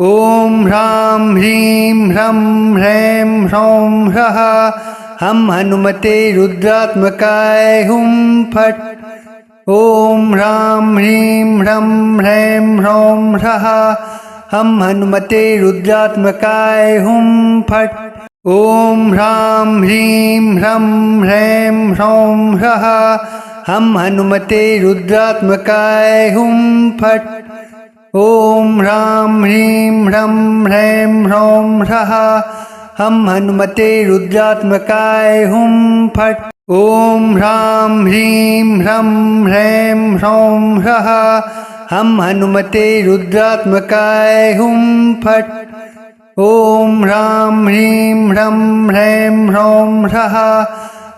ॐ ह्रां ह्रीं ह्रं ह्रैं ह्रौं ह्रः हं हनुमते रुद्रात्मकाय हुं फट्। ॐ ह्रां ह्रीं ह्रं ह्रैं ह्रौं ह्रः हं हनुमते रुद्रात्मकाय हुं फट्। ॐ ह्रां ह्रीं ह्रं ह्रैं ह्रौं ह्रः हं हनुमते रुद्रात्मकाय हुं फट्। ॐ ह्रां ह्रीं ह्रं ह्रैं ह्रौं ह्रः हं हनुमते रुद्रात्मकाय हुं फट्। ॐ ह्रां ह्रीं ह्रं ह्रैं ह्रौं ह्रः हं हनुमते रुद्रात्मकाय हुं फट्। ॐ ह्रां ह्रीं ह्रं ह्रैं ह्रौं ह्रः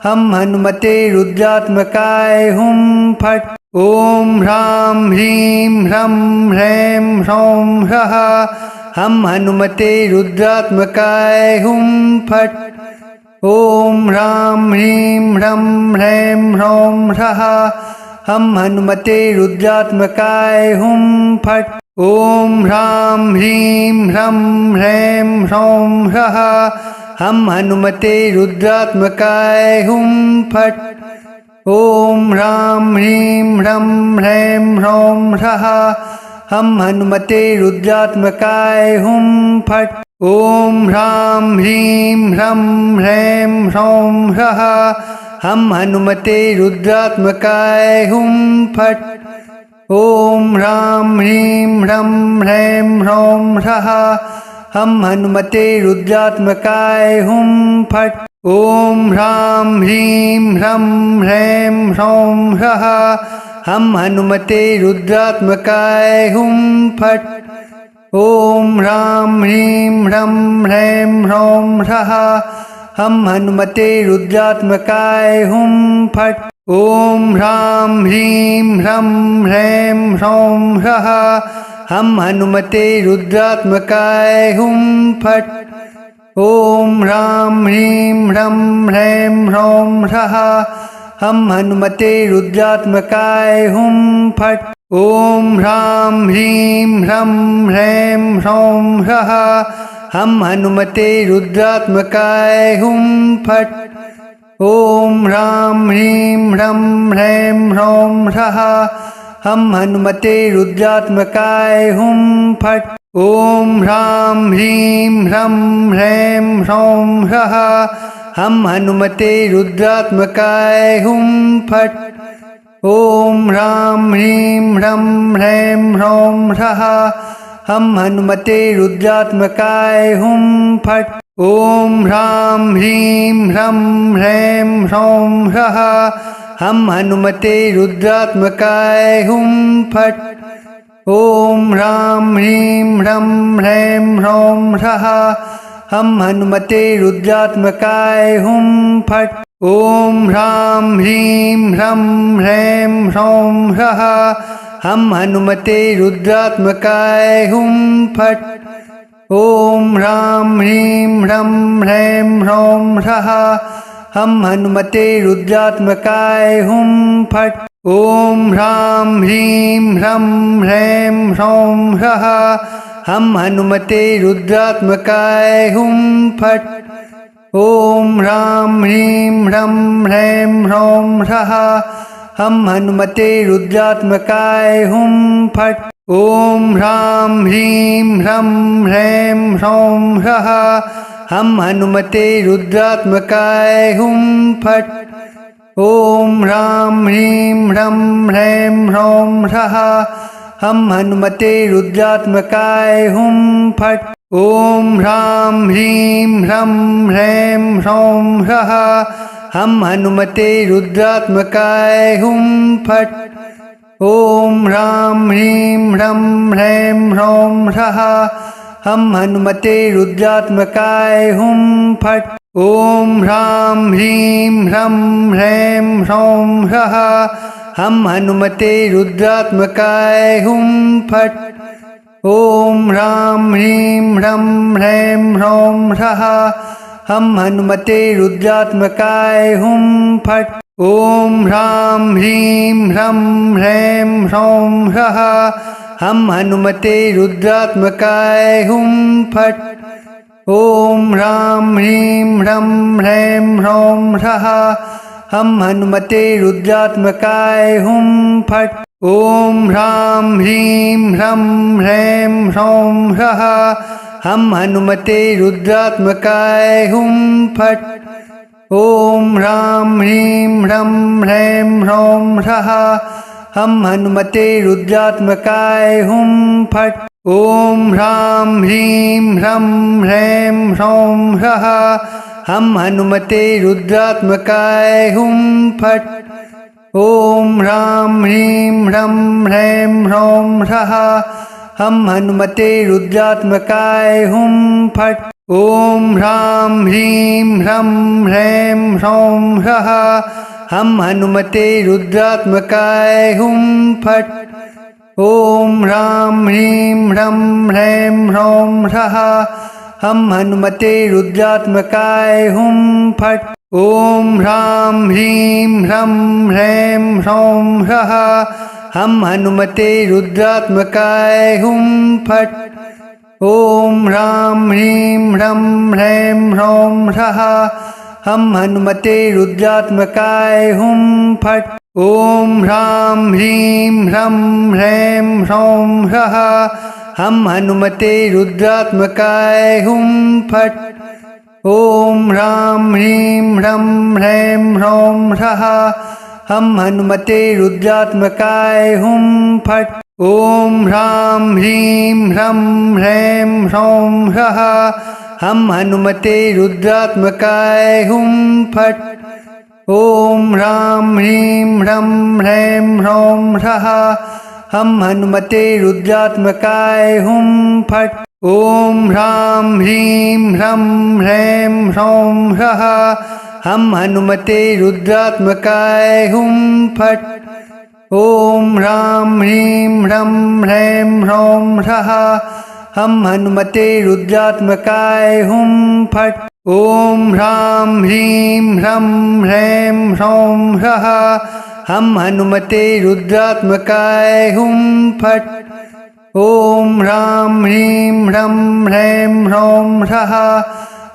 हं हनुमते रुद्रात्मकाय हुं फट्। ॐ ह्रां ह्रीं ह्रं ह्रैं ह्रौं ह्रः हं हनुमते रुद्रात्मकाय हुं फट्। ॐ ह्रां ह्रीं ह्रं ह्रैं ह्रौं ह्रः हं हनुमते रुद्रात्मकाय हुं फट्। ॐ ह्रां ह्रीं ह्रं ह्रैं ह्रौं ह्रः हं हनुमते रुद्रात्मकाय हुं फट्। ॐ ह्रां ह्रीं ह्रं ह्रैं ह्रौं ह्रः हं हनुमते रुद्रात्मकाय हुं फट्। ॐ ह्रां ह्रीं ह्रं ह्रैं ह्रौं ह्रः हं हनुमते रुद्रात्मकाय हुं फट्। ॐ ह्रां ह्रीं ह्रं ह्रैं ह्रौं ह्रः हं हनुमते रुद्रात्मकाय हुं फट्। ॐ ह्रां ह्रीं ह्रं ह्रैं ह्रौं ह्रः हं हनुमते रुद्रात्मकाय हुं फट्। ॐ ह्रां ह्रीं ह्रं ह्रैं ह्रौं ह्रः हं हनुमते रुद्रात्मकाय हुं फट्। ॐ ह्रां ह्रीं ह्रं ह्रैं ह्रौं ह्रः हं हनुमते रुद्रात्मकाय हुं फट्। ॐ ह्रां ह्रीं ह्रं ह्रैं ह्रौं ह्रः हं हनुमते रुद्रात्मकाय हुं फट्। ॐ ह्रां ह्रीं ह्रं ह्रैं ह्रौं ह्रः हं हनुमते रुद्रात्मकाय हुं फट्। ॐ ह्रां ह्रीं ह्रं ह्रैं ह्रौं ह्रः हं हनुमते रुद्रात्मकाय हुं फट्। ॐ ह्रां ह्रीं ह्रं ह्रैं ह्रौं ह्रः हं हनुमते रुद्रात्मकाय हुं फट्। ॐ ह्रां ह्रीं ह्रं ह्रैं ह्रौं ह्रः हं हनुमते रुद्रात्मकाय हुं फट्। ॐ ह्रां ह्रीं ह्रं ह्रैं ह्रौं ह्रः हं हनुमते रुद्रात्मकाय हुं फट्। ॐ ह्रां ह्रीं ह्रं ह्रैं ह्रौं ह्रः हं हनुमते रुद्रात्मकाय हुं फट्। ॐ ह्रां ह्रीं ह्रं ह्रैं ह्रौं ह्रः हं हनुमते रुद्रात्मकाय हुं फट्। ॐ ह्रां ह्रीं ह्रं ह्रैं ह्रौं ह्रः हं हनुमते रुद्रात्मकाय हुं फट्। ॐ ह्रां ह्रीं ह्रं ह्रैं ह्रौं ह्रः हं हनुमते रुद्रात्मकाय हुं फट्। ॐ ह्रां ह्रीं ह्रं ह्रैं ह्रौं ह्रः हं हनुमते रुद्रात्मकाय हुं फट्। ॐ ह्रां ह्रीं ह्रं ह्रैं ह्रौं ह्रः हं हनुमते रुद्रात्मकाय हुं फट्। ॐ ह्रां ह्रीं ह्रं ह्रैं ह्रौं ह्रः हं हनुमते रुद्रात्मकाय हुं फट्। ॐ ह्रां ह्रीं ह्रं ह्रैं ह्रौं ह्रः हं हनुमते रुद्रात्मकाय हुं फट्। ॐ ह्रां ह्रीं ह्रं ह्रैं ह्रौं ह्रः हं हनुमते रुद्रात्मकाय हुं फट्। ॐ ह्रां ह्रीं ह्रं ह्रैं ह्रौं ह्रः हं हनुमते रुद्रात्मकाय हुं फट्। ॐ ह्रां ह्रीं ह्रं ह्रैं ह्रौं ह्रः हं हनुमते रुद्रात्मकाय हुं फट्। ॐ ह्रां ह्रीं ह्रं ह्रैं ह्रौं ह्रः हम हनुमते रुद्रात्मकाय हुम फट। ओम ह्रां ह्रीं ह्रं ह्रैं ह्रौं ह्रः। हम हनुमते रुद्रात्मकाय हुम फट। ओम ह्रां ह्रीं ह्रं ह्रैं ह्रौं ह्रः। हम हनुमते रुद्रात्मकाय हुम फट। ओम ह्रां ह्रीं ह्रं ह्रैं ह्रौं ह्रः। हम हनुमते रुद्रात्मकाय हुम फट। ओम ह्रां ह्रीं ह्रं ह्रैं ह्रौं ह्रः। हम हनुमते रुद्रात्मकाय हुम फट। ओम ह्रां ह्रीं ह्रं ह्रैं ह्रौं ह्रः। हम हनुमते रुद्रात्मकाय हुम फट। ओम ह्रां ह्रीं ह्रं ह्रैं ह्रौं ह्रः। हम हनुमते रुद्रात्मकाय हुम फट। ओम ह्रां ह्रीं ह्रं ह्रैं ह्रौं ह्रः। हम हनुमते रुद्रात्मकाय हुम फट। ओम ह्रां ह्रीं ह्रं ह्रैं ह्रौं ह्रः। हम हनुमते रुद्रात्मकाय हुम फट। ओम ह्रां ह्रीं ह्रं ह्रैं ह्रौं ह्रः। हम हनुमते रुद्रात्मकाय हुम फट। ओम ह्रां ह्रीं ह्रं ह्रैं ह्रौं ह्रः। हम हनुमते रुद्रात्मकाय हुम फट। ओम ह्रां ह्रीं ह्रं ह्रैं ह्रौं ह्रः। हम हनुमते रुद्रात्मकाय हुम फट। ओम ह्रां ह्रीं ह्रं ह्रैं ह्रौं ह्रः। हम हनुमते रुद्रात्मकाय हुम फट। ओम ह्रां ह्रीं ह्रं ह्रैं ह्रौं ह्रः। हम हनुमते रुद्रात्मकाय हुम फट। ओम ह्रां ह्रीं ह्रं ह्रैं ह्रौं ह्रः। हम हनुमते रुद्रात्मकाय हुम फट। ओम ह्रां ह्रीं ह्रं ह्रैं ह्रौं ह्रः। हम हनुमते रुद्रात्मकाय हुम फट। ओम ह्रां ह्रीं ह्रं ह्रैं ह्रौं ह्रः। हम हनुमते रुद्रात्मकाय हुम फट। ओम ह्रां ह्रीं ह्रं ह्रैं ह्रौं ह्रः।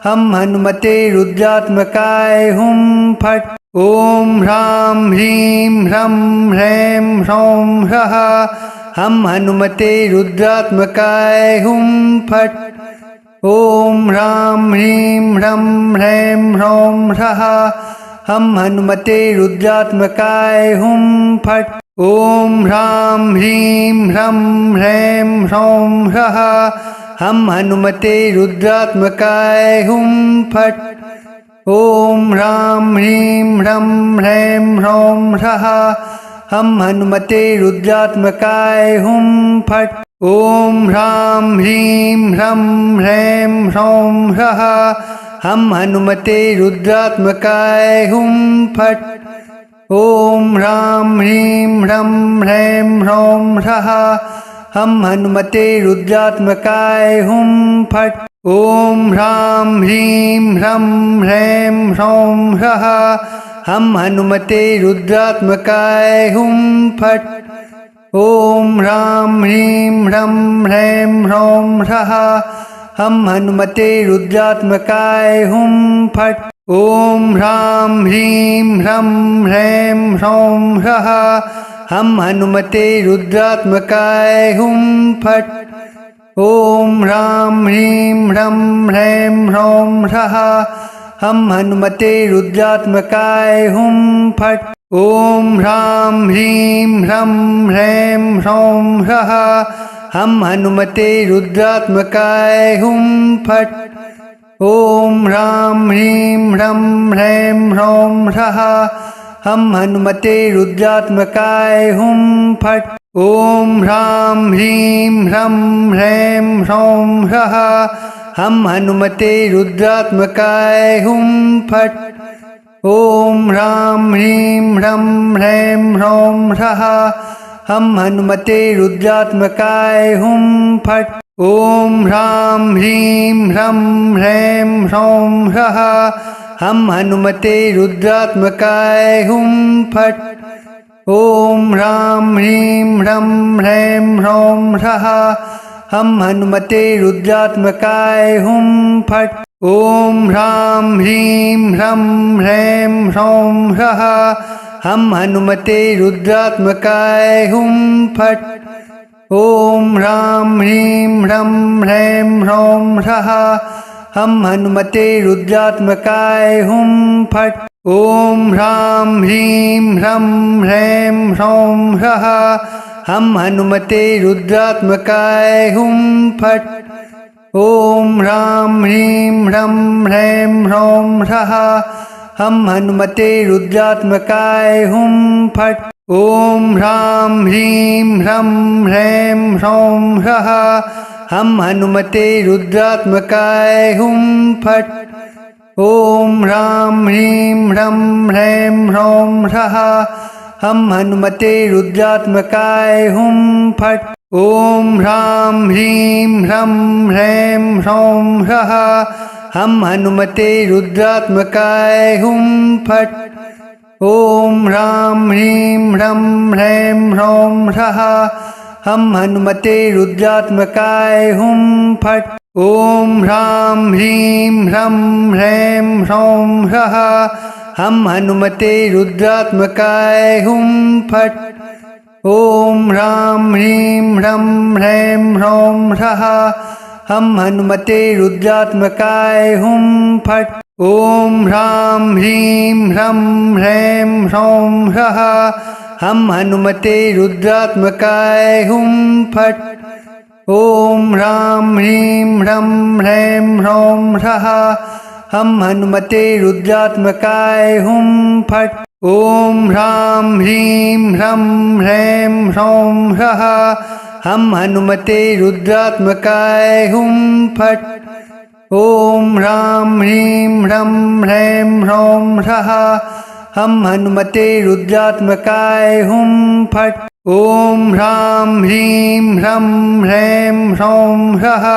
हम हनुमते रुद्रात्मकाय हुम फट। ओम ह्रां ह्रीं ह्रं ह्रैं ह्रौं ह्रः। हम हनुमते रुद्रात्मकाय हुम फट। ओम ह्रां ह्रीं ह्रं ह्रैं ह्रौं ह्रः। हम हनुमते रुद्रात्मकाय हुम फट। ओम ह्रां ह्रीं ह्रं ह्रैं ह्रौं ह्रः। हम हनुमते रुद्रात्मकाय हुम फट। ओम ह्रां ह्रीं ह्रं ह्रैं ह्रौं ह्रः। हम हनुमते रुद्रात्मकाय हुम फट। ओम ह्रां ह्रीं ह्रं ह्रैं ह्रौं ह्रः। हम हनुमते रुद्रात्मकाय हुम फट। ओम ह्रां ह्रीं ह्रं ह्रैं ह्रौं ह्रः। हम हनुमते रुद्रात्मकाय हुम फट। ओम ह्रां ह्रीं ह्रं ह्रैं ह्रौं ह्रः। हम हनुमते रुद्रात्मकाय हुम फट। ओम ह्रां ह्रीं ह्रं ह्रैं ह्रौं ह्रः। हम हनुमते रुद्रात्मकाय हुम फट। ओम ह्रां ह्रीं ह्रं ह्रैं ह्रौं ह्रः। हम हनुमते रुद्रात्मकाय हुम फट। ओम ह्रां ह्रीं ह्रं ह्रैं ह्रौं ह्रः। हम हनुमते रुद्रात्मकाय हुम फट। ओम ह्रां ह्रीं ह्रं ह्रैं ह्रौं ह्रः। हम हनुमते रुद्रात्मकाय हुम फट। ओम ह्रां ह्रीं ह्रं ह्रैं ह्रौं ह्रः। हम हनुमते रुद्रात्मकाय हुम फट। ओम ह्रां ह्रीं ह्रं ह्रैं ह्रौं ह्रः। हम हनुमते रुद्रात्मकाय हुम फट। ओम ह्रां ह्रीं ह्रं ह्रैं ह्रौं ह्रः। हम हनुमते रुद्रात्मकाय हुम फट। ओम ह्रां ह्रीं ह्रं ह्रैं ह्रौं ह्रः। हम हनुमते रुद्रात्मकाय हुम फट। ॐ ह्रां ह्रीं ह्रं ह्रैं ह्रौं ह्रः हं हनुमते रुद्रात्मकाय हुं फट् ॐ ह्रां ह्रीं ह्रं ह्रैं ह्रौं ह्रः हं हनुमते रुद्रात्मकाय हुं फट् ॐ ह्रां ह्रीं ह्रं ह्रैं ह्रौं ह्रः हं हनुमते रुद्रात्मकाय हुं फट् ॐ ह्रां ह्रीं ह्रं ह्रैं ह्रौं ह्रः हं हनुमते रुद्रात्मकाय हुं फट् ॐ ह्रां ह्रीं ह्रं ह्रैं ह्रौं ह्रः हं हनुमते रुद्रात्मकाय हुं फट् ॐ ह्रां ह्रीं ह्रं ह्रैं ह्रौं ह्रः हं हनुमते रुद्रात्मकाय हुं फट् ॐ ह्रां ह्रीं ह्रं ह्रैं ह्रौं ह्रः हं हनुमते रुद्रात्मकाय हुं फट् ॐ ह्रां ह्रीं ह्रं ह्रैं ह्रौं ह्रः हं हनुमते रुद्रात्मकाय हुं फट् ॐ ह्रां ह्रीं ह्रं ह्रैं ह्रौं ह्रः हं हनुमते रुद्रात्मकाय हुं फट् ॐ ह्रां ह्रीं ह्रं ह्रैं ह्रौं ह्रः हं हनुमते रुद्रात्मकाय हुं फट् ॐ ह्रां ह्रीं ह्रं ह्रैं ह्रौं ह्रः हं हनुमते रुद्रात्मकाय हुं फट् ॐ ह्रां ह्रीं ह्रं ह्रैं ह्रौं ह्रः हं हनुमते रुद्रात्मकाय हुं फट् ॐ ह्रां ह्रीं ह्रं ह्रैं ह्रौं ह्रः हं हनुमते रुद्रात्मकाय हुं फट् ॐ ह्रां ह्रीं ह्रं ह्रैं ह्रौं ह्रः हं हनुमते रुद्रात्मकाय हुं फट् ॐ ह्रां ह्रीं ह्रं ह्रैं ह्रौं ह्रः हं हनुमते रुद्रात्मकाय हुं फट् ॐ ह्रां ह्रीं ह्रं ह्रैं ह्रौं ह्रः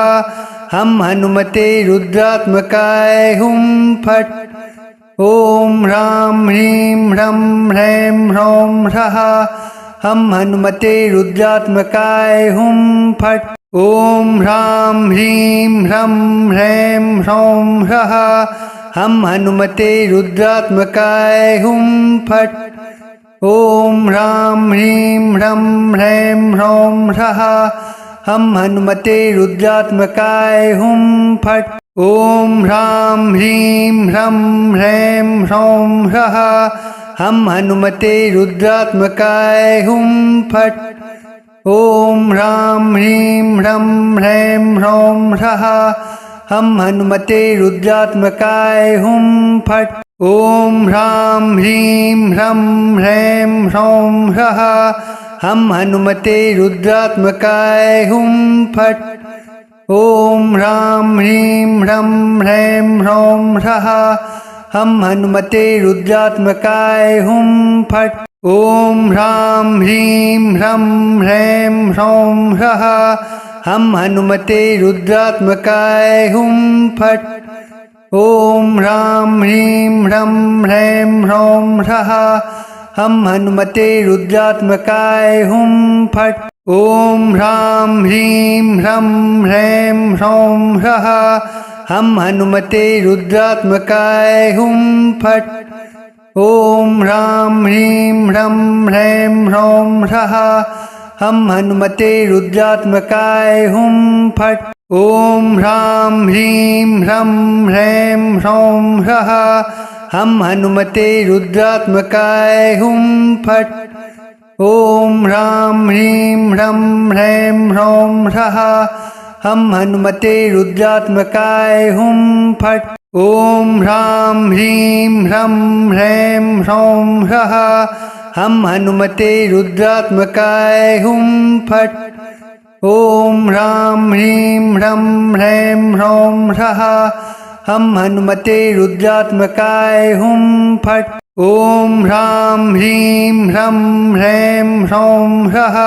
हं हनुमते रुद्रात्मकाय हुं फट् ॐ ह्रां ह्रीं ह्रं ह्रैं ह्रौं ह्रः हं हनुमते रुद्रात्मकाय हुं फट् ॐ ह्रां ह्रीं ह्रं ह्रैं ह्रौं ह्रः हं हनुमते रुद्रात्मकाय हुं फट् ॐ ह्रां ह्रीं ह्रं ह्रैं ह्रौं ह्रः हं हनुमते रुद्रात्मकाय हुं फट् ॐ ह्रां ह्रीं ह्रं ह्रैं ह्रौं ह्रः हं हनुमते रुद्रात्मकाय हुं फट् ॐ ह्रां ह्रीं ह्रं ह्रैं ह्रौं ह्रः हं हनुमते रुद्रात्मकाय हुं फट् ॐ ह्रां ह्रीं ह्रं ह्रैं ह्रौं ह्रः हं हनुमते रुद्रात्मकाय हुं फट् ॐ ह्रां ह्रीं ह्रं ह्रैं ह्रौं ह्रः हं हनुमते रुद्रात्मकाय हुं फट् ॐ ह्रां ह्रीं ह्रं ह्रैं ह्रौं ह्रः हं हनुमते रुद्रात्मकाय हुं फट् ॐ ह्रां ह्रीं ह्रं ह्रैं ह्रौं ह्रः हं हनुमते रुद्रात्मकाय हुं फट् ॐ ह्रां ह्रीं ह्रं ह्रैं ह्रौं ह्रः हं हनुमते रुद्रात्मकाय हुं फट् ॐ ह्रां ह्रीं ह्रं ह्रैं ह्रौं ह्रः हं हनुमते रुद्रात्मकाय हुं फट् ॐ ह्रां ह्रीं ह्रं ह्रैं ह्रौं ह्रः हं हनुमते रुद्रात्मकाय हुं फट् ॐ ह्रां ह्रीं ह्रं ह्रैं ह्रौं ह्रः हं हनुमते रुद्रात्मकाय हुं फट् ॐ ह्रां ह्रीं ह्रं ह्रैं ह्रौं ह्रः हं हनुमते रुद्रात्मकाय हुं फट् ॐ ह्रां ह्रीं ह्रं ह्रैं ह्रौं ह्रः हं हनुमते रुद्रात्मकाय हुं फट् ॐ ह्रां ह्रीं ह्रं ह्रैं ह्रौं ह्रः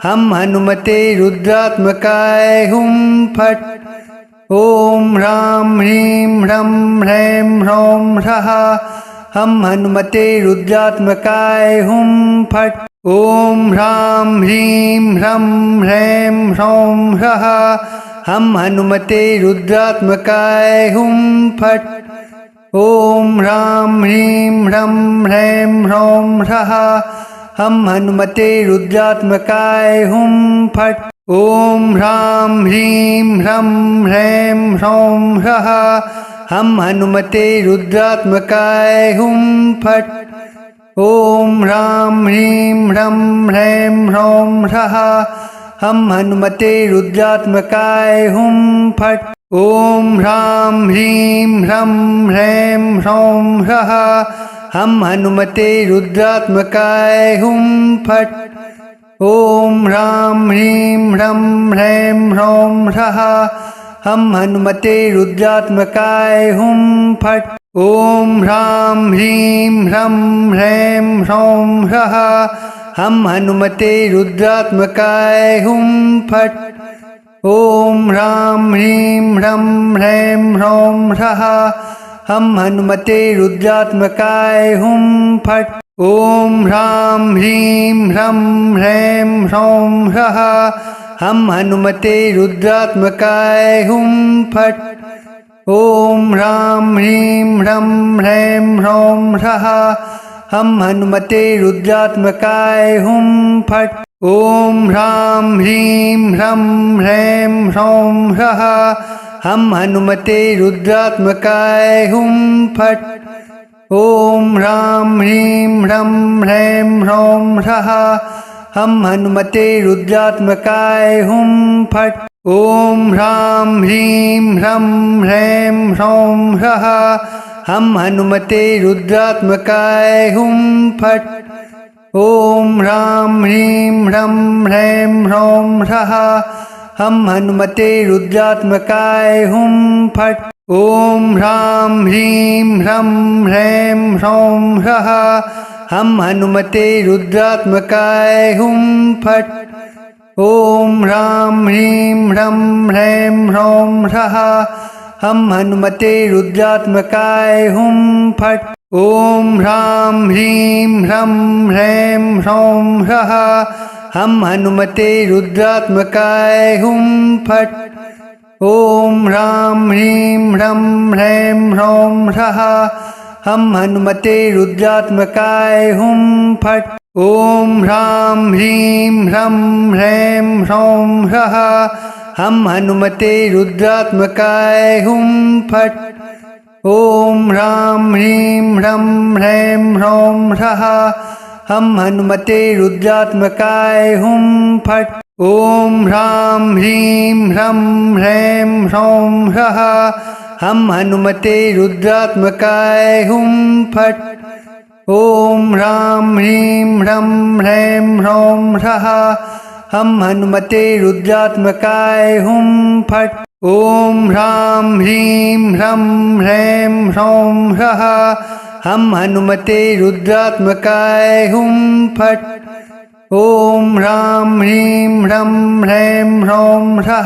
हं हनुमते रुद्रात्मकाय हुं फट् ॐ ह्रां ह्रीं ह्रं ह्रैं ह्रौं ह्रः हम हनुमते रुद्रात्मकाय हुम फट। ओम ह्रां ह्रीं ह्रं ह्रैं ह्रौं ह्रः हम हनुमते रुद्रात्मकाय हुम फट। ओम ह्रां ह्रीं ह्रं ह्रैं ह्रौं ह्रः हम हनुमते रुद्रात्मकाय हुम फट। ओम ह्रां ह्रीं ह्रं ह्रैं ह्रौं ह्रः हम हनुमते रुद्रात्मकाय हुम फट। ओम ह्रां ह्रीं ह्रं ह्रैं ह्रौं ह्रः हम हनुमते रुद्रात्मकाय हुम फट। ओम ह्रां ह्रीं ह्रं ह्रैं ह्रौं ह्रः हम हनुमते रुद्रात्मकाय हुम फट। ओम ह्रां ह्रीं ह्रं ह्रैं ह्रौं ह्रः हम हनुमते रुद्रात्मकाय हुम फट। ओम ह्रां ह्रीं ह्रं ह्रैं ह्रौं ह्रः हम हनुमते रुद्रात्मकाय हुम फट। ओम ह्रां ह्रीं ह्रं ह्रैं ह्रौं ह्रः हम हनुमते रुद्रात्मकाय हुम फट। ओम ह्रां ह्रीं ह्रं ह्रैं ह्रौं ह्रः हम हनुमते रुद्रात्मकाय हुम फट। ओम ह्रां ह्रीं ह्रं ह्रैं ह्रौं ह्रः हम हनुमते रुद्रात्मकाय हुम फट। ओम ह्रां ह्रीं ह्रं ह्रैं ह्रौं ह्रः हम हनुमते रुद्रात्मकाय हुम फट। ओम ह्रां ह्रीं ह्रं ह्रैं ह्रौं ह्रः हम हनुमते रुद्रात्मकाय हुम फट। ओम ह्रां ह्रीं ह्रं ह्रैं ह्रौं ह्रः हम हनुमते रुद्रात्मकाय हुम फट। ओम ह्रां ह्रीं ह्रं ह्रैं ह्रौं ह्रः हम हनुमते रुद्रात्मकाय हुम फट। ओम ह्रां ह्रीं ह्रं ह्रैं ह्रौं ह्रः हम हनुमते रुद्रात्मकाय हुम फट। ओम ह्रां ह्रीं ह्रं ह्रैं ह्रौं ह्रः हम हनुमते रुद्रात्मकाय हुम फट। ओम ह्रां ह्रीं ह्रं ह्रैं ह्रौं ह्रः हम हनुमते रुद्रात्मकाय हुम फट। ओम ह्रां ह्रीं ह्रं ह्रैं ह्रौं ह्रः हम हनुमते रुद्रात्मकाय हुम फट। ओम ह्रां ह्रीं ह्रं ह्रैं ह्रौं ह्रः हम हनुमते रुद्रात्मकाय हुम फट। ओम ह्रां ह्रीं ह्रं ह्रैं ह्रौं ह्रः हम हनुमते रुद्रात्मकाय हुम फट। ओम ह्रां ह्रीं ह्रं ह्रैं ह्रौं ह्रः हम हनुमते रुद्रात्मकाय हुम फट। ओम ह्रां ह्रीं ह्रं ह्रैं ह्रौं ह्रः हम हनुमते रुद्रात्मकाय हुम फट। ओम ह्रां ह्रीं ह्रं ह्रैं ह्रौं ह्रः हम हनुमते रुद्रात्मकाय हुम फट। ओम ह्रां ह्रीं ह्रं ह्रैं ह्रौं ह्रः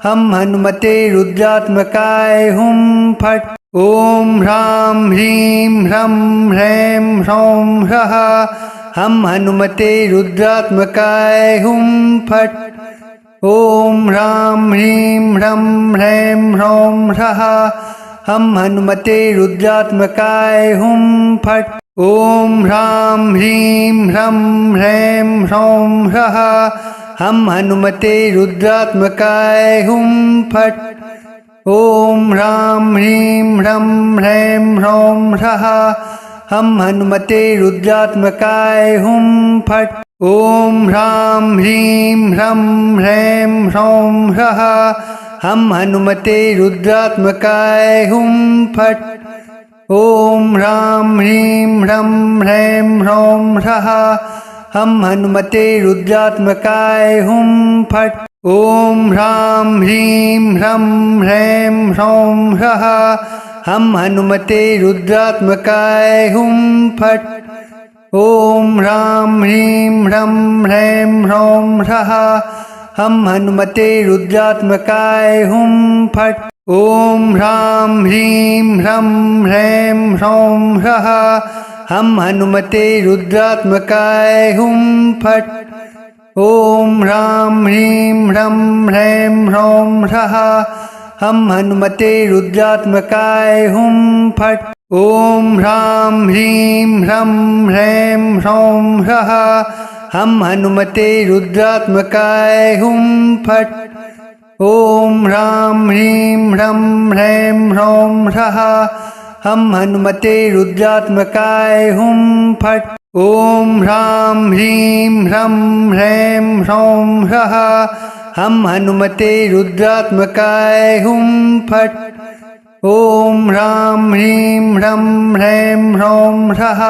हम हनुमते रुद्रात्मकाय हुम फट। ओम ह्रां ह्रीं ह्रं ह्रैं ह्रौं ह्रः हम हनुमते रुद्रात्मकाय हुम फट। ओम ह्रां ह्रीं ह्रं ह्रैं ह्रौं ह्रः हम हनुमते रुद्रात्मकाय हुम फट। ओम ह्रां ह्रीं ह्रं ह्रैं ह्रौं ह्रः हम हनुमते रुद्रात्मकाय हुम फट। ओम ह्रां ह्रीं ह्रं ह्रैं ह्रौं ह्रः हम हनुमते रुद्रात्मकाय हुम फट। ओम ह्रां ह्रीं ह्रं ह्रैं ह्रौं ह्रः हम हनुमते रुद्रात्मकाय हुम फट। ओम ह्रां ह्रीं ह्रं ह्रैं ह्रौं ह्रः हम हनुमते रुद्रात्मकाय हुम फट। ओम ह्रां ह्रीं ह्रं ह्रैं ह्रौं ह्रः हम हनुमते रुद्रात्मकाय हुम फट। ओम ह्रां ह्रीं ह्रं ह्रैं ह्रौं ह्रः हम हनुमते रुद्रात्मकाय हुम फट। ॐ ह्रां ह्रीं ह्रं ह्रैं ह्रौं ह्रः हम हनुमते रुद्रात्मकाय हुं फट्। ॐ ह्रां ह्रीं ह्रं ह्रैं ह्रौं ह्रः हम हनुमते रुद्रात्मकाय हुं फट्। ॐ ह्रां ह्रीं ह्रं ह्रैं ह्रौं ह्रः हम हनुमते रुद्रात्मकाय हुं फट्। ॐ ह्रां ह्रीं ह्रं ह्रैं ह्रौं ह्रः हम हनुमते रुद्रात्मकाय हुं फट्। ॐ ह्रां ह्रीं ह्रं ह्रैं ह्रौं ह्रः हम हनुमते रुद्रात्मकाय हुं फट्। ॐ ह्रां ह्रीं ह्रं ह्रैं ह्रौं ह्रः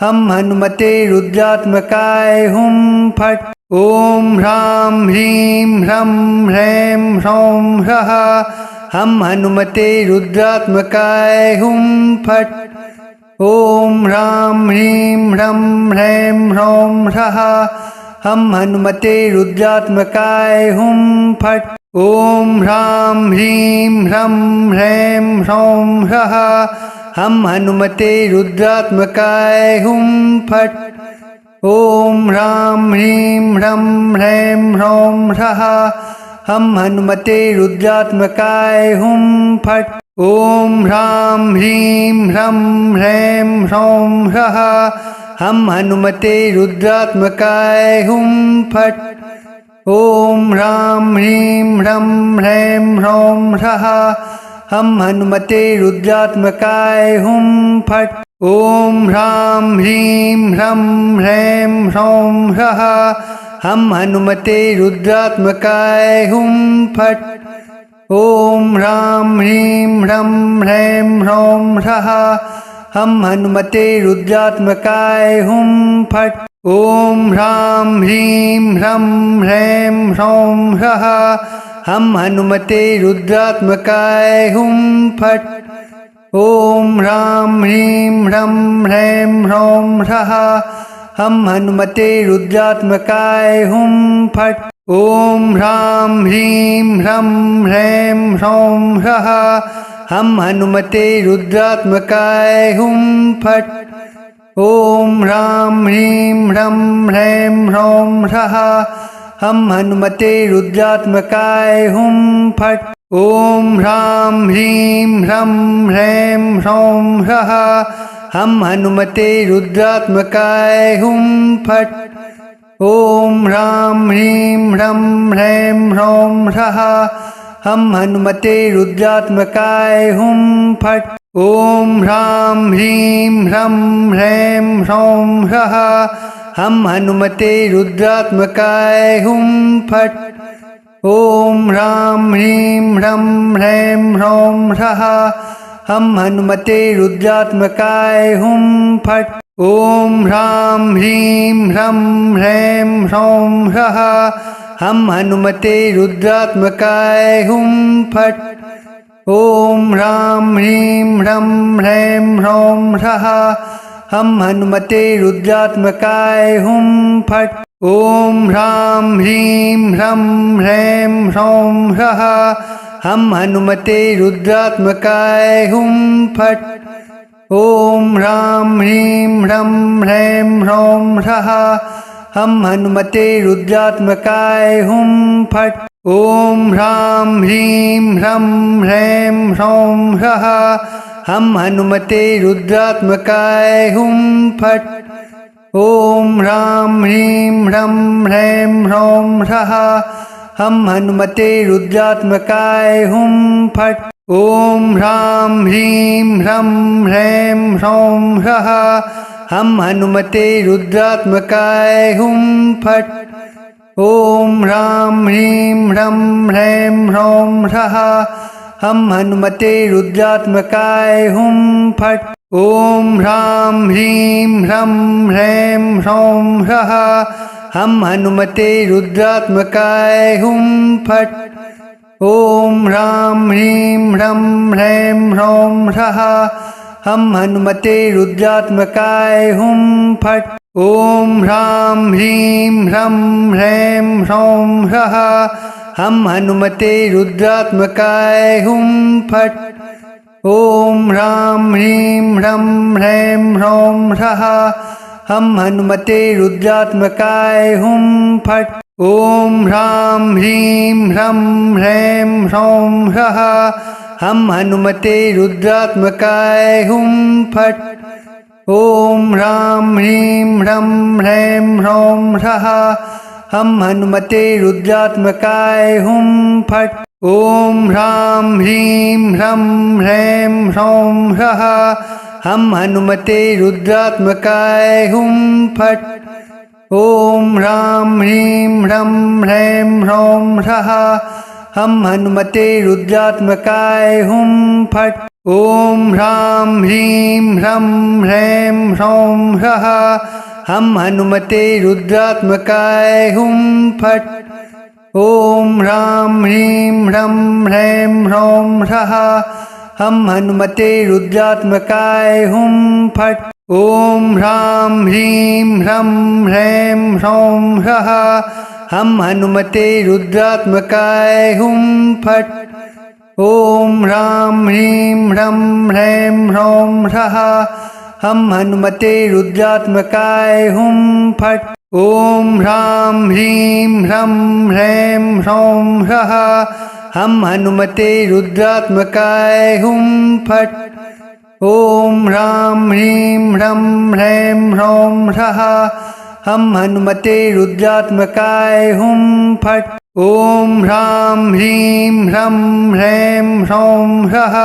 हम हनुमते रुद्रात्मकाय हुं फट्। ॐ ह्रां ह्रीं ह्रं ह्रैं ह्रौं ह्रः हम हनुमते रुद्रात्मकाय हुं फट्। ॐ ह्रां ह्रीं ह्रं ह्रैं ह्रौं ह्रः हम हनुमते रुद्रात्मकाय हुं फट्। ॐ ह्रां ह्रीं ह्रं ह्रैं ह्रौं ह्रः हम हनुमते रुद्रात्मकाय हुं फट्। ॐ ह्रां ह्रीं ह्रं ह्रैं ह्रौं ह्रः हम हनुमते रुद्रात्मकाय हुं फट्। ॐ ह्रां ह्रीं ह्रं ह्रैं ह्रौं ह्रः हम हनुमते रुद्रात्मकाय हुं फट्। ॐ ह्रां ह्रीं ह्रं ह्रैं ह्रौं ह्रः हम हनुमते रुद्रात्मकाय हुं फट्। ॐ ह्रां ह्रीं ह्रं ह्रैं ह्रौं ह्रः हम हनुमते रुद्रात्मकाय हुं फट्। ॐ ह्रां ह्रीं ह्रं ह्रैं ह्रौं ह्रः हम हनुमते रुद्रात्मकाय हुं फट्। ॐ ह्रां ह्रीं ह्रं ह्रैं ह्रौं ह्रः हम हनुमते रुद्रात्मकाय हुं फट्। ॐ ह्रां ह्रीं ह्रं ह्रैं ह्रौं ह्रः हम हनुमते रुद्रात्मकाय हुं फट्। ॐ ह्रां ह्रीं ह्रं ह्रैं ह्रौं ह्रः हम हनुमते रुद्रात्मकाय हुं फट्। ॐ ह्रां ह्रीं ह्रं ह्रैं ह्रौं ह्रः हम हनुमते रुद्रात्मकाय हुं फट्। ॐ ह्रां ह्रीं ह्रं ह्रैं ह्रौं ह्रः हम हनुमते रुद्रात्मकाय हुं फट्। ॐ ह्रां ह्रीं ह्रं ह्रैं ह्रौं ह्रः हम हनुमते रुद्रात्मकाय हुं फट्। ॐ ह्रां ह्रीं ह्रं ह्रैं ह्रौं ह्रः हम हनुमते रुद्रात्मकाय हुं फट्। ॐ ह्रां ह्रीं ह्रं ह्रैं ह्रौं ह्रः हम हनुमते रुद्रात्मकाय हुं फट्। ॐ ह्रां ह्रीं ह्रं ह्रैं ह्रौं ह्रः हम हनुमते रुद्रात्मकाय हुं फट्। ॐ ह्रां ह्रीं ह्रं ह्रैं ह्रौं ह्रः हम हनुमते रुद्रात्मकाय हुं फट्। ॐ ह्रां ह्रीं ह्रं ह्रैं ह्रौं ह्रः हम हनुमते रुद्रात्मकाय हुं फट्। ॐ ह्रां ह्रीं ह्रं ह्रैं ह्रौं ह्रः हम हनुमते रुद्रात्मकाय हुं फट्। ॐ ह्रां ह्रीं ह्रं ह्रैं ह्रौं ह्रः हम हनुमते रुद्रात्मकाय हुं फट्। ॐ ह्रां ह्रीं ह्रं ह्रैं ह्रौं ह्रः हम हनुमते रुद्रात्मकाय हुं फट्। ॐ ह्रां ह्रीं ह्रं ह्रैं ह्रौं ह्रः हम हनुमते रुद्रात्मकाय हुं फट्। ॐ ह्रां ह्रीं ह्रं ह्रैं ह्रौं ह्रः हम हनुमते रुद्रात्मकाय हुं फट्। ॐ ह्रां ह्रीं ह्रं ह्रैं ह्रौं ह्रः हम हनुमते रुद्रात्मकाय हुं फट्। ॐ ह्रां ह्रीं ह्रं ह्रैं ह्रौं ह्रः हम हनुमते रुद्रात्मकाय हुं फट्। ॐ ह्रां ह्रीं ह्रं ह्रैं ह्रौं ह्रः हम हनुमते रुद्रात्मकाय हुं फट्। ॐ ह्रां ह्रीं ह्रं ह्रैं ह्रौं ह्रः हम हनुमते रुद्रात्मकाय हुं फट्। ॐ ह्रां ह्रीं ह्रं ह्रैं ह्रौं ह्रः हम हनुमते रुद्रात्मकाय हुं फट्। ॐ ह्रां ह्रीं ह्रं ह्रैं ह्रौं ह्रः हम हनुमते रुद्रात्मकाय हुं फट्। ॐ ह्रां ह्रीं ह्रं ह्रैं ह्रौं ह्रः हम हनुमते रुद्रात्मकाय हुं फट्। ॐ ह्रां ह्रीं ह्रं ह्रैं ह्रौं ह्रः हम हनुमते रुद्रात्मकाय हुं फट्। ॐ ह्रां ह्रीं ह्रं ह्रैं ह्रौं ह्रः हम हनुमते रुद्रात्मकाय हुं फट्। ॐ ह्रां ह्रीं ह्रं ह्रैं ह्रौं ह्रः हम हनुमते रुद्रात्मकाय हुं फट्। ॐ ह्रां ह्रीं ह्रं ह्रैं ह्रौं ह्रः हम हनुमते रुद्रात्मकाय हुं फट्। ॐ ह्रां ह्रीं ह्रं ह्रैं ह्रौं ह्रः हम हनुमते रुद्रात्मकाय हुं फट्। ॐ ह्रां ह्रीं ह्रं ह्रैं ह्रौं ह्रः हम हनुमते रुद्रात्मकाय हुं फट्। ॐ ह्रां ह्रीं ह्रं ह्रैं ह्रौं ह्रः हम हनुमते रुद्रात्मकाय हुं फट्। ॐ ह्रां ह्रीं ह्रं ह्रैं ह्रौं ह्रः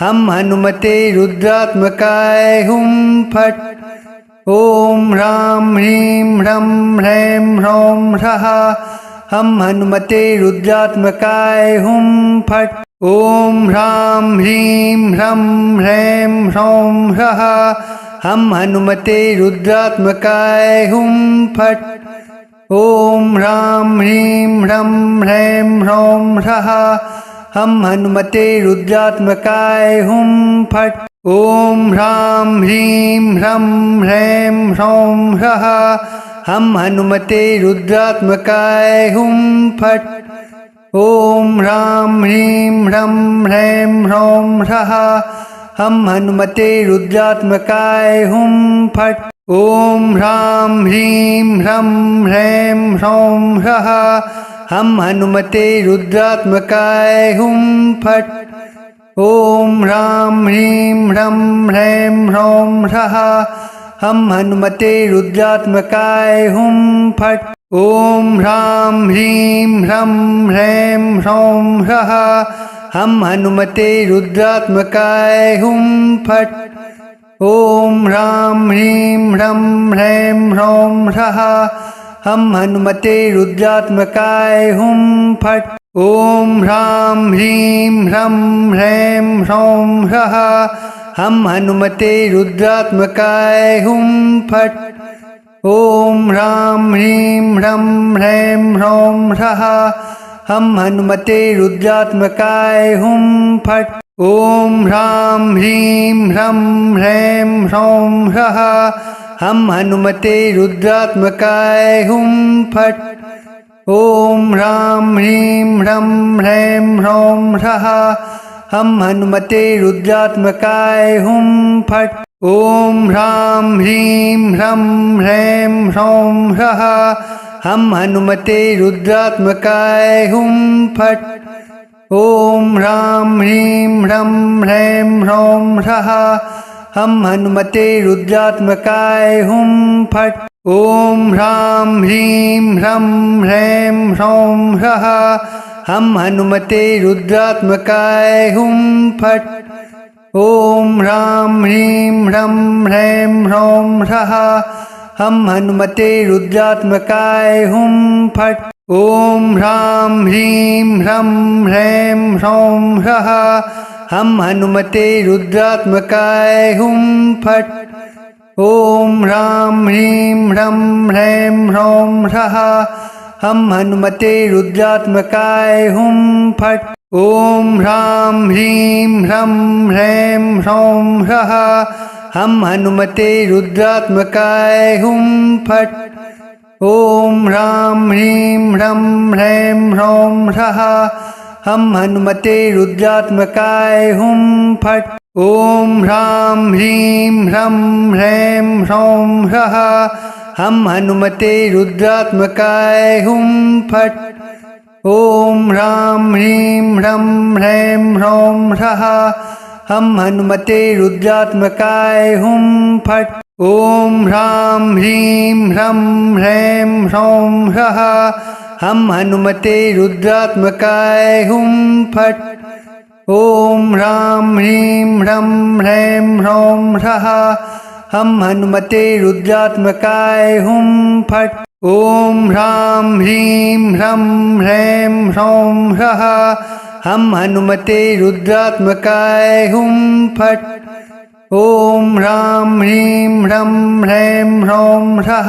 हम हनुमते रुद्रात्मकाय हुं फट्। ॐ ह्रां ह्रीं ह्रं ह्रैं ह्रौं ह्रः हम हनुमते रुद्रात्मकाय हुं फट्। ॐ ह्रां ह्रीं ह्रं ह्रैं ह्रौं ह्रः हम हनुमते रुद्रात्मकाय हुं फट्। ॐ ह्रां ह्रीं ह्रं ह्रैं ह्रौं ह्रः हम हनुमते रुद्रात्मकाय हुं फट्। ॐ ह्रां ह्रीं ह्रं ह्रैं ह्रौं ह्रः हम हनुमते रुद्रात्मकाय हुं फट्। ॐ ह्रां ह्रीं ह्रं ह्रैं ह्रौं ह्रः हम हनुमते रुद्रात्मकाय हुं फट्। ॐ ह्रां ह्रीं ह्रं ह्रैं ह्रौं ह्रः हम हनुमते रुद्रात्मकाय हुं फट्। ॐ ह्रां ह्रीं ह्रं ह्रैं ह्रौं ह्रः हम हनुमते रुद्रात्मकाय हुं फट्। ॐ ह्रां ह्रीं ह्रं ह्रैं ह्रौं ह्रः हम हनुमते रुद्रात्मकाय हुं फट्। ॐ ह्रां ह्रीं ह्रं ह्रैं ह्रौं ह्रः हम हनुमते रुद्रात्मकाय हुं फट्। ॐ ह्रां ह्रीं ह्रं ह्रैं ह्रौं ह्रः हम हनुमते रुद्रात्मकाय हुं फट्। ॐ ह्रां ह्रीं ह्रं ह्रैं ह्रौं ह्रः हम हनुमते रुद्रात्मकाय हुं फट्। ॐ ह्रां ह्रीं ह्रं ह्रैं ह्रौं ह्रः हम हनुमते रुद्रात्मकाय हुं फट्। ॐ ह्रां ह्रीं ह्रं ह्रैं ह्रौं ह्रः हम हनुमते रुद्रात्मकाय हुं फट्। ॐ ह्रां ह्रीं ह्रं ह्रैं ह्रौं ह्रः हम हनुमते रुद्रात्मकाय हुं फट्। ॐ ह्रां ह्रीं ह्रं ह्रैं ह्रौं ह्रः हम हनुमते रुद्रात्मकाय हुं फट्। ॐ ह्रां ह्रीं ह्रं ह्रैं ह्रौं ह्रः हम हनुमते रुद्रात्मकाय हुं फट्। ॐ ह्रां ह्रीं ह्रं ह्रैं ह्रौं ह्रः हम हनुमते रुद्रात्मकाय हुं फट्। ॐ ह्रां ह्रीं ह्रं ह्रैं ह्रौं ह्रः हम हनुमते रुद्रात्मकाय हुं फट्। ॐ ह्रां ह्रीं ह्रं ह्रैं ह्रौं ह्रः हम हनुमते रुद्रात्मकाय हुं फट्। ॐ ह्रां ह्रीं ह्रं ह्रैं ह्रौं ह्रः हम हनुमते रुद्रात्मकाय हुं फट्। ॐ ह्रां ह्रीं ह्रं ह्रैं ह्रौं ह्रः हम हनुमते रुद्रात्मकाय हुं फट्। ॐ ह्रां ह्रीं ह्रं ह्रैं ह्रौं ह्रः हम हनुमते रुद्रात्मकाय हुं फट्। ॐ ह्रां ह्रीं ह्रं ह्रैं ह्रौं ह्रः हम हनुमते रुद्रात्मकाय हुं फट्। ॐ ह्रां ह्रीं ह्रं ह्रैं ह्रौं ह्रः हम हनुमते रुद्रात्मकाय हुं फट्। ॐ ह्रां ह्रीं ह्रं ह्रैं ह्रौं ह्रः हम हनुमते रुद्रात्मकाय हुं फट्। ॐ ह्रां ह्रीं ह्रं ह्रैं ह्रौं ह्रः हम हनुमते रुद्रात्मकाय हुं फट्। ॐ ह्रां ह्रीं ह्रं ह्रैं ह्रौं ह्रः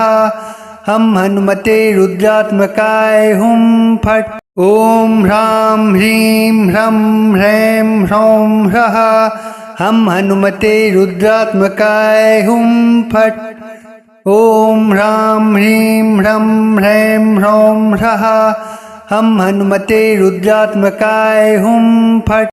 हम हनुमते रुद्रात्मकाय हुं फट्। ॐ ह्रां ह्रीं ह्रं ह्रैं ह्रौं ह्रः हम हनुमते रुद्रात्मकाय हुं फट्। ॐ ह्रां ह्रीं ह्रं ह्रैं ह्रौं ह्रः हम हनुमते रुद्रात्मकाय हुं फट्।